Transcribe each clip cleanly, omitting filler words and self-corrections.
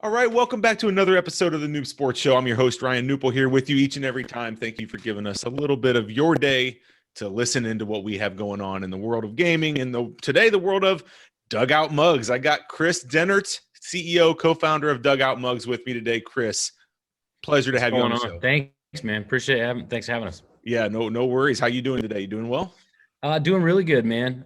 All right, welcome back to another episode of the Noob Sports Show. I'm your host, Ryan Newple, here with you each and every time. Thank you for giving us a little bit of your day to listen into what we have going on in the world of gaming and today the world of Dugout Mugs. I got Kris Dehnert, CEO, co-founder of Dugout Mugs with me today. Kris, pleasure to have you on the show. Thanks, man. Appreciate it. Thanks for having us. Yeah, no worries. How you doing today? You doing well? Doing really good, man.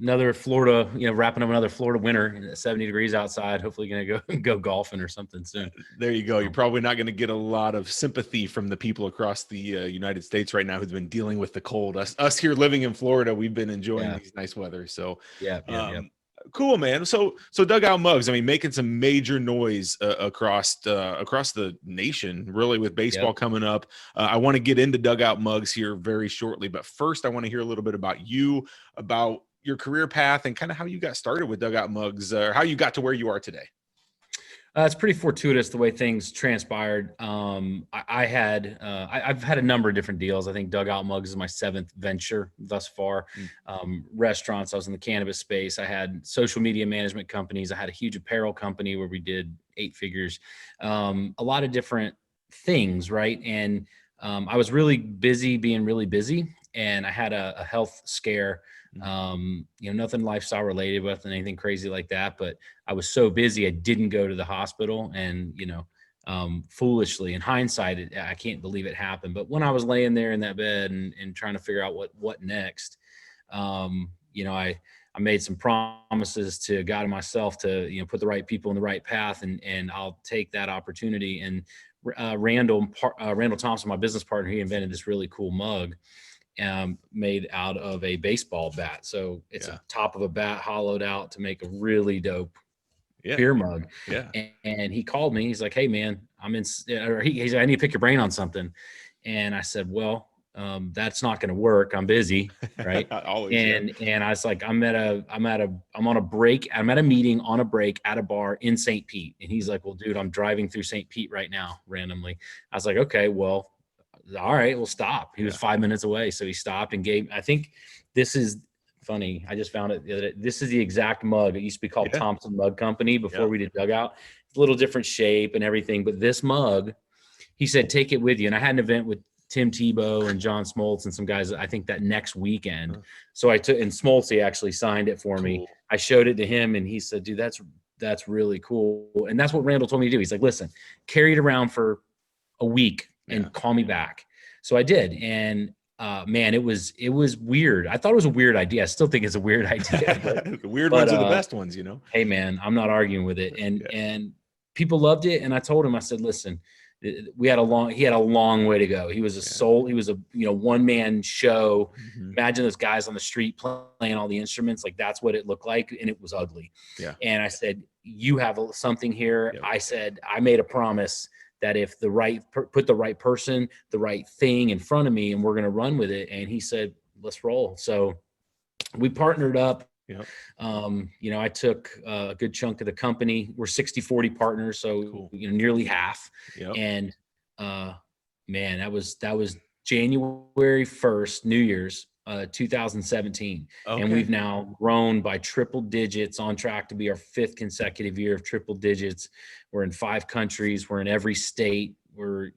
Another Florida, wrapping up another Florida winter, 70 degrees outside. Hopefully gonna go golfing or something soon. There you go. You're probably not going to get a lot of sympathy from the people across the United States right now who've been dealing with the cold. Us here living in Florida, we've been enjoying these nice weather. So yeah. Cool, man. So Dugout Mugs, I mean, making some major noise across the nation, really, with baseball coming up. I want to get into Dugout Mugs here very shortly, but first I want to hear a little bit about you, about your career path, and kind of how you got started with Dugout Mugs, or how you got to where you are today. It's pretty fortuitous the way things transpired. I've had a number of different deals. I think Dugout Mugs is my 7th venture thus far. Restaurants, I was in the cannabis space. I had social media management companies. I had a huge apparel company where we did 8 figures. A lot of different things, right? And I was really busy being really busy, and I had a health scare. Nothing lifestyle related with anything crazy like that, but I was so busy I didn't go to the hospital, and foolishly, in hindsight, I can't believe it happened. But when I was laying there in that bed and trying to figure out what next, I made some promises to God and myself to put the right people in the right path, and I'll take that opportunity. And Randall Thompson, my business partner, he invented this really cool mug made out of a baseball bat. So it's a top of a bat hollowed out to make a really dope beer mug. Yeah. And he called me. He's like, "Hey man, he said, I need to pick your brain on something." And I said, "Well, that's not going to work. I'm busy." Right. Always, and I was like, I'm on a break. I'm at a meeting on a break at a bar in St. Pete. And he's like, "Well, dude, I'm driving through St. Pete right now randomly." I was like, "Okay, well, all right, we'll stop." He was 5 minutes away. So he stopped and I think this is funny. I just found it. This is the exact mug. It used to be called Thompson Mug Company before we did Dugout. It's a little different shape and everything. But this mug, he said, "Take it with you." And I had an event with Tim Tebow and John Smoltz and some guys, I think that next weekend. So and Smoltz actually signed it for me. I showed it to him and he said, "Dude, that's really cool." And that's what Randall told me to do. He's like, "Listen, carry it around for a week and call me back." So I did. And man, it was weird. I thought it was a weird idea. I still think it's a weird idea. But, the weird ones are the best ones, Hey man, I'm not arguing with it. And people loved it. And I told him, I said, "Listen, he had a long way to go. He was a one-man show. Imagine those guys on the street playing all the instruments. Like, that's what it looked like. And it was ugly." And I said, "You have something here." I said, I made a promise that if put the right person, the right thing in front of me, and we're going to run with it. And he said, "Let's roll." So we partnered up. I took a good chunk of the company. We're 60-40 partners. So, nearly half. And man, that was January 1st, New Year's, 2017. And we've now grown by triple digits, on track to be our 5th consecutive year of triple digits. We're in 5 countries. We're in every state. We're,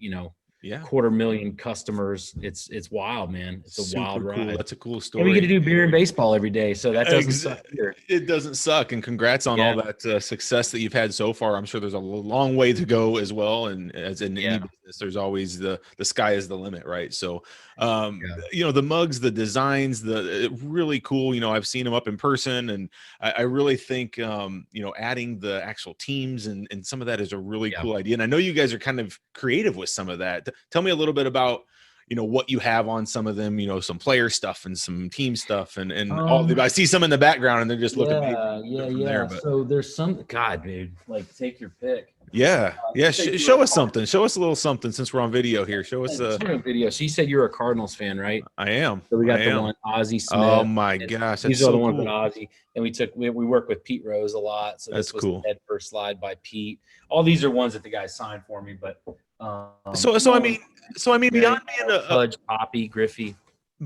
250,000 customers. It's wild, man. It's a wild ride. That's a cool story. And we get to do beer and baseball every day, so that doesn't suck either. It doesn't suck. And congrats on all that success that you've had so far. I'm sure there's a long way to go as well. And as in any business, there's always the sky is the limit, right? So, the mugs, the designs, really cool. I've seen them up in person, and I really think adding the actual teams and some of that is a really cool idea. And I know you guys are kind of creative with some of that. Tell me a little bit about what you have on some of them, some player stuff and some team stuff and all. I see some in the background and they're just looking there, but. So there's some, God, dude, like, take your pick. Show us something. Show us a little something since we're on video here. Show us a video. So you said you're a Cardinals fan, right? I am. So we got the one Ozzie Smith. Oh my gosh, these are the ones with Ozzie. And we work with Pete Rose a lot. So that's cool. Head first slide by Pete. All these are ones that the guys signed for me, but so I mean beyond being a Fudge, Poppy, Griffey,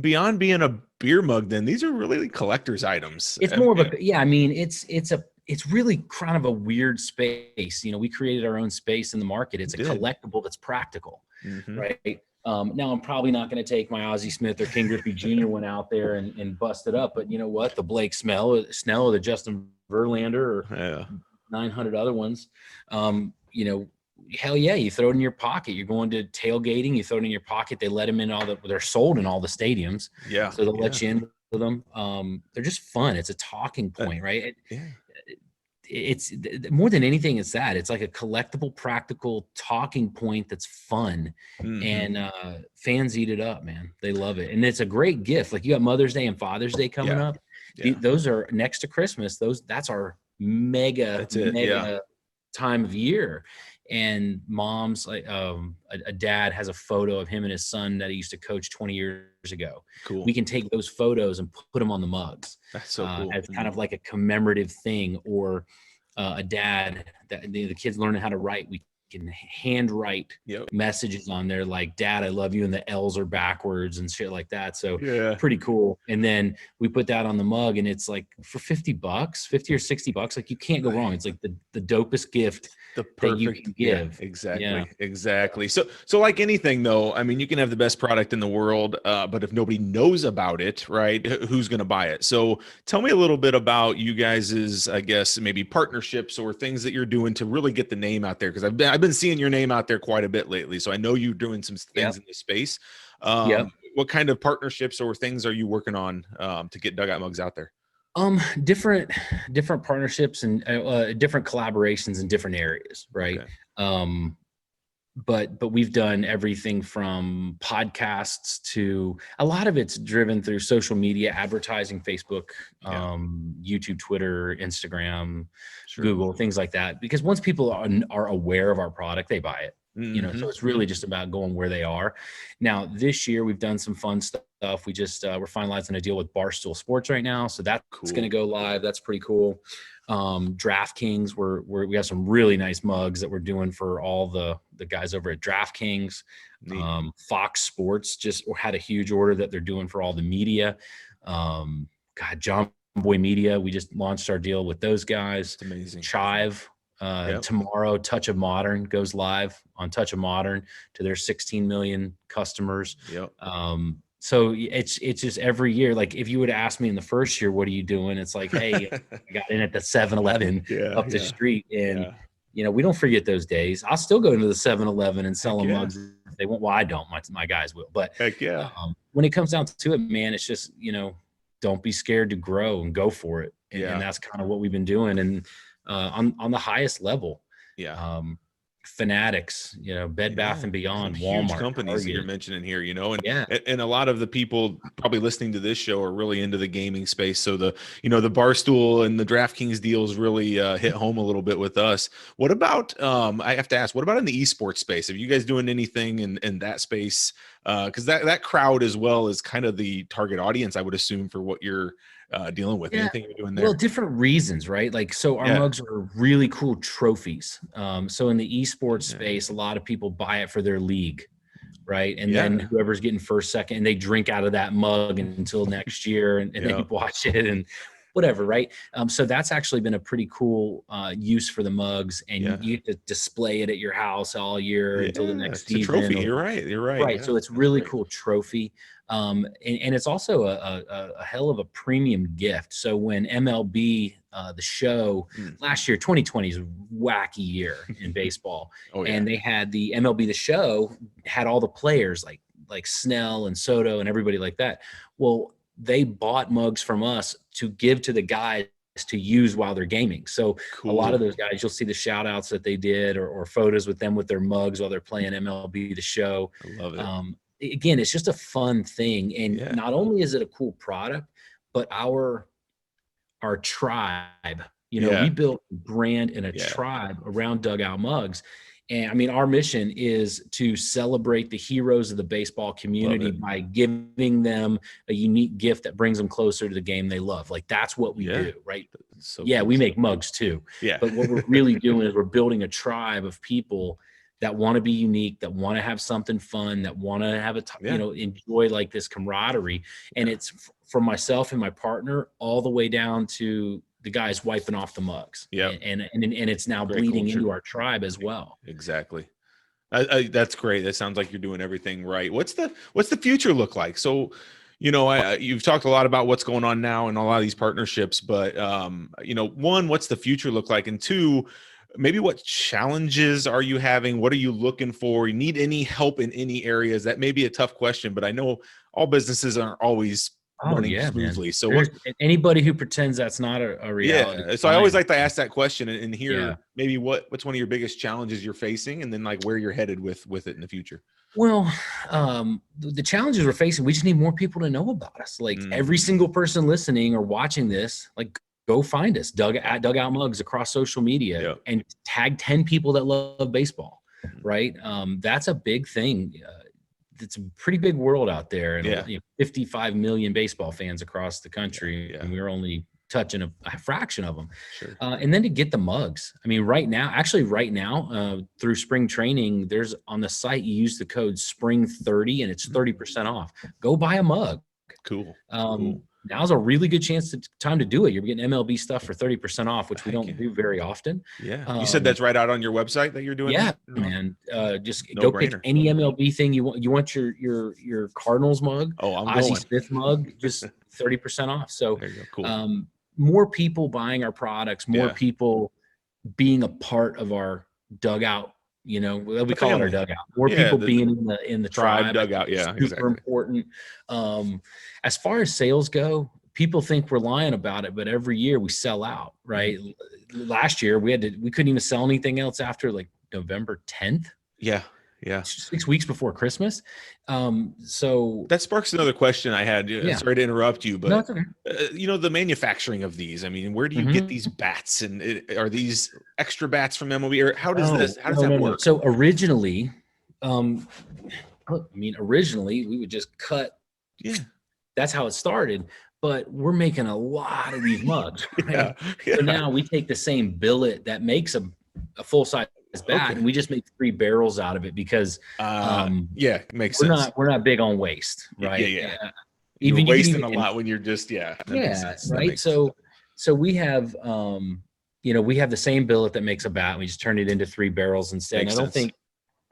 beyond being a beer mug, then these are really collector's items. It's more of a it's it's really kind of a weird space. We created our own space in the market. It's a collectible that's practical, right? Now I'm probably not going to take my Ozzie Smith or King Griffey Jr. one out there and bust it up, but you know what? The Blake Snell or the Justin Verlander or 900 other ones, hell yeah, you throw it in your pocket. You're going to tailgating, you throw it in your pocket. They let them in they're sold in all the stadiums. Yeah. So they'll let you in with them. They're just fun. It's a talking point, right? It's more than anything. It's like a collectible, practical talking point that's fun, and fans eat it up, man. They love it, and it's a great gift. Like, you got Mother's Day and Father's Day coming up. Those are next to Christmas. That's our mega time of year. And moms, like a dad has a photo of him and his son that he used to coach 20 years ago. Cool. We can take those photos and put them on the mugs. That's so cool. As kind of like a commemorative thing, or a dad that the kids learning how to write. We can handwrite messages on there like, "Dad, I love you," and the L's are backwards and shit like that. So pretty cool. And then we put that on the mug, and it's like for $50, $50 or $60, like you can't go wrong. It's like the dopest gift the perfect that you can give. Exactly. So like anything though, I mean, you can have the best product in the world, but if nobody knows about it, right, who's going to buy it? So tell me a little bit about you guys's, I guess, maybe partnerships or things that you're doing to really get the name out there. Cause I've been seeing your name out there quite a bit lately. So I know you're doing some things in this space. What kind of partnerships or things are you working on to get Dugout mugs out there? Different partnerships and different collaborations in different areas, right? But we've done everything from podcasts to a lot of it's driven through social media, advertising, Facebook, YouTube, Twitter, Instagram, Google, things like that. Because once people are aware of our product, they buy it. So it's really just about going where they are. Now, this year we've done some fun stuff. We just we're finalizing a deal with Barstool Sports right now, so that's going to go live. That's pretty cool. DraftKings, we have some really nice mugs that we're doing for all the guys over at DraftKings. Fox Sports just had a huge order that they're doing for all the media. John Boy Media, we just launched our deal with those guys. It's amazing. Chive. Tomorrow, Touch of Modern goes live on Touch of Modern to their 16 million customers. So it's just every year. Like, if you would ask me in the first year, what are you doing? It's like, hey, I got in at the 7-Eleven up the street. And, we don't forget those days. I'll still go into the 7-Eleven and sell them mugs if they won't. Well, I don't. My guys will. But when it comes down to it, man, it's just, don't be scared to grow and go for it. And that's kind of what we've been doing. And on the highest level. Fanatics, Bed Bath and Beyond, Walmart, huge companies Target. that you're mentioning here, and a lot of the people probably listening to this show are really into the gaming space. So the Barstool and the DraftKings deals really hit home a little bit with us. What about, I have to ask, what about in the esports space? Are you guys doing anything in that space? Because that crowd as well is kind of the target audience, I would assume, for what you're dealing with. Anything you're doing there? Well, different reasons, right? Like, so our mugs are really cool trophies. So in the esports space, a lot of people buy it for their league, right? And then whoever's getting first, second, and they drink out of that mug until next year, and they watch it and whatever, right? So that's actually been a pretty cool use for the mugs, and you get to display it at your house all year until the next season. Trophy. You're right. Right. So it's really cool trophy. And it's also a hell of a premium gift. So when MLB, the show last year, 2020 is a wacky year in baseball. And they had the MLB, the show had all the players like Snell and Soto and everybody like that. Well, they bought mugs from us to give to the guys to use while they're gaming. So a lot of those guys, you'll see the shout outs that they did or photos with them with their mugs while they're playing MLB, the show. I love it. Again, it's just a fun thing. And not only is it a cool product, but our tribe, we built a brand and a tribe around Dugout mugs. And I mean, our mission is to celebrate the heroes of the baseball community by giving them a unique gift that brings them closer to the game they love. Like, that's what we do, right? So we make mugs too. But what we're really doing is we're building a tribe of people that want to be unique, that want to have something fun, that want to have enjoy like this camaraderie. And it's from myself and my partner all the way down to the guys wiping off the mugs. Yeah. And it's now bleeding into our tribe as well. Exactly. That's great. That sounds like you're doing everything right. What's the future look like? So, you've talked a lot about what's going on now and a lot of these partnerships, but one, what's the future look like? And two, maybe what challenges are you having? What are you looking for? You need any help in any areas? That may be a tough question, but I know all businesses aren't always running smoothly. Man. So anybody who pretends that's not a reality. Yeah. So I always like to ask that question and hear maybe what's one of your biggest challenges you're facing, and then like where you're headed with it in the future. Well, the challenges we're facing, we just need more people to know about us. Like every single person listening or watching this, like go find us, Dugout Mugs across social media and tag 10 people that love baseball. Right. That's a big thing. It's a pretty big world out there, and 55 million baseball fans across the country, and we're only touching a fraction of them. Sure. And then to get the mugs, I mean, right now, through spring training, there's on the site, you use the code SPRING30 and it's 30% off. Go buy a mug. Cool. Now's a really good time to do it. You're getting MLB stuff for 30% off, which we don't do very often. Yeah. You said that's right out on your website that you're doing? Yeah, man. Just go pick any MLB thing you want. You want your Cardinals mug? Oh, I'm Ozzie going. Smith mug, just 30% off. So there you go. Cool. More people buying our products, more people being a part of our dugout. We call it our dugout. More people being in the tribe dugout. Yeah, super important. As far as sales go, people think we're lying about it, but every year we sell out. Right? Last year we couldn't even sell anything else after like November 10th. Yeah. 6 weeks before Christmas. So that sparks another question I had. Sorry to interrupt you, but no, it's okay. The manufacturing of these, I mean, where do you get these bats, and are these extra bats from MLB, or how does that work? So originally, originally we would just cut. Yeah. That's how it started. But we're making a lot of these mugs. Right? Yeah. So now we take the same billet that makes a full size bat, and we just make 3 barrels out of it because it makes sense. We're not big on waste, right? Yeah. You're wasting a lot when you're just right. So we have we have the same billet that makes a bat. We just turn it into 3 barrels instead. And I don't think,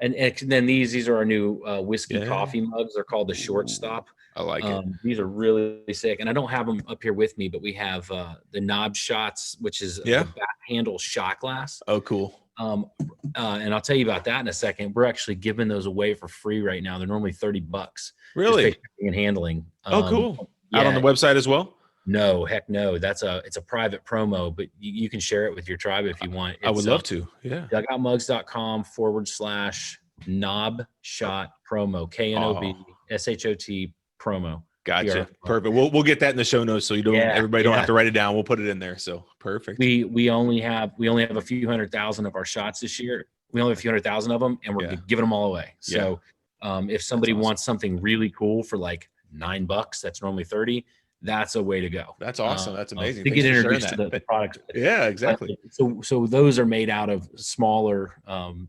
and then these are our new whiskey coffee mugs. They're called the Shortstop. I like it. These are really sick, and I don't have them up here with me, but we have the knob shots, which is a bat handle shot glass. Oh, cool. And I'll tell you about that in a second. We're actually giving those away for free right now. They're normally $30. Really? And handling. Oh, cool. Out on the website as well? No, heck no. It's a private promo, but you can share it with your tribe if you want. I would love to. Yeah. Dugoutmugs.com/knob shot promo. KNOB SHOT promo. Gotcha. Perfect. We'll get that in the show notes so everybody don't have to write it down. We'll put it in there. So perfect. We only have a few 100,000 of our shots this year. We only have a few 100,000 of them, and we're giving them all away. So if somebody wants something really cool for like $9, that's normally 30. That's a way to go. That's awesome. That's amazing. To get introduced to the products. Yeah, exactly. So those are made out of smaller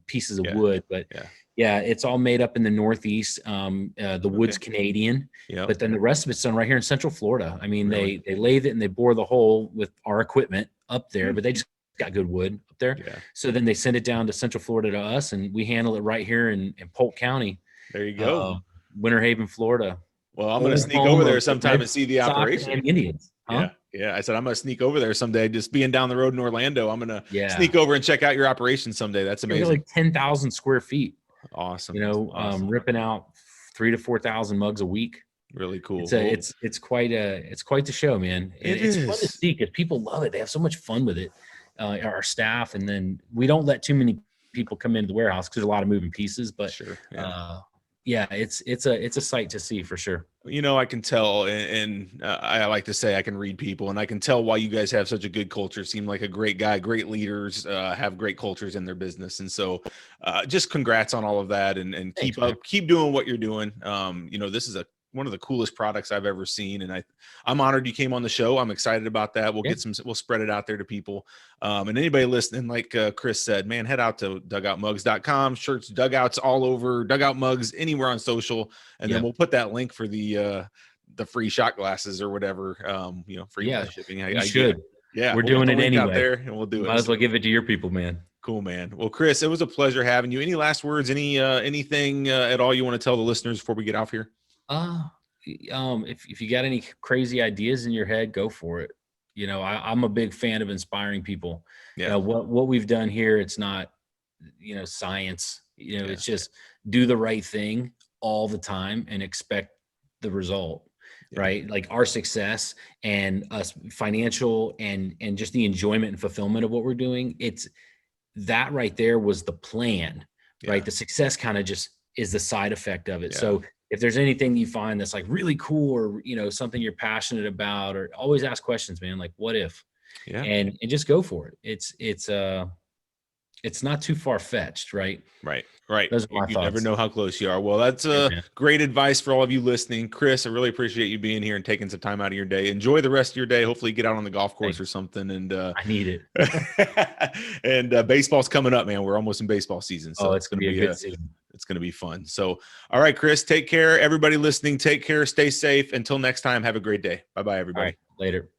pieces of wood, but it's all made up in the Northeast. The wood's Canadian, but then the rest of it's done right here in Central Florida. I mean, they lathe it and they bore the hole with our equipment up there, but they just got good wood up there. Yeah. So then they send it down to Central Florida to us, and we handle it right here in Polk County. There you go. Winter Haven, Florida. Well, I'm going to sneak over there sometime and see the operation. And Indians. Huh? Yeah. I said, I'm going to sneak over there someday. Just being down the road in Orlando, I'm going to sneak over and check out your operation someday. That's amazing. Like 10,000 square feet. Awesome. Awesome. Ripping out 3,000 to 4,000 mugs a week. Really cool. It's quite the show, man. It's fun to see because people love it. They have so much fun with it. Our staff, and then we don't let too many people come into the warehouse because there's a lot of moving pieces. But sure. It's a sight to see for sure. I can tell, and I like to say I can read people, and I can tell why you guys have such a good culture. Seem like a great guy, great leaders, have great cultures in their business, and so just congrats on all of that, and keep doing what you're doing. This is one of the coolest products I've ever seen, and I'm honored you came on the show. I'm excited about that. We'll spread it out there to people, and anybody listening, like Kris said, man, head out to dugoutmugs.com. Shirts, dugouts all over, dugout mugs anywhere on social, and then we'll put that link for the free shot glasses or whatever. Free shipping. You should. Yeah, we're doing get it the link out anyway. there, and we'll do it. Might as well give it to your people, man. Cool, man. Well, Kris, it was a pleasure having you. Any last words? Anything at all you want to tell the listeners before we get off here? If you got any crazy ideas in your head, go for it. You know, I'm a big fan of inspiring people. Yeah. You know, what we've done here, it's not, you know, science. You know, it's just do the right thing all the time and expect the result. Right. Like our success and us financial and just the enjoyment and fulfillment of what we're doing. It's that right there was the plan, right? The success kind of just is the side effect of it. So if there's anything you find that's like really cool, or, you know, something you're passionate about, or always ask questions, man, like what if, and just go for it. It's not too far fetched. Right. Those are my thoughts. You never know how close you are. Well, that's great advice for all of you listening. Kris, I really appreciate you being here and taking some time out of your day. Enjoy the rest of your day. Hopefully get out on the golf course or something. And I need it. And baseball's coming up, man. We're almost in baseball season. So it's going to be a good season. It's going to be fun. So, all right, Kris, take care. Everybody listening, take care. Stay safe. Until next time, have a great day. Bye-bye, everybody. Later.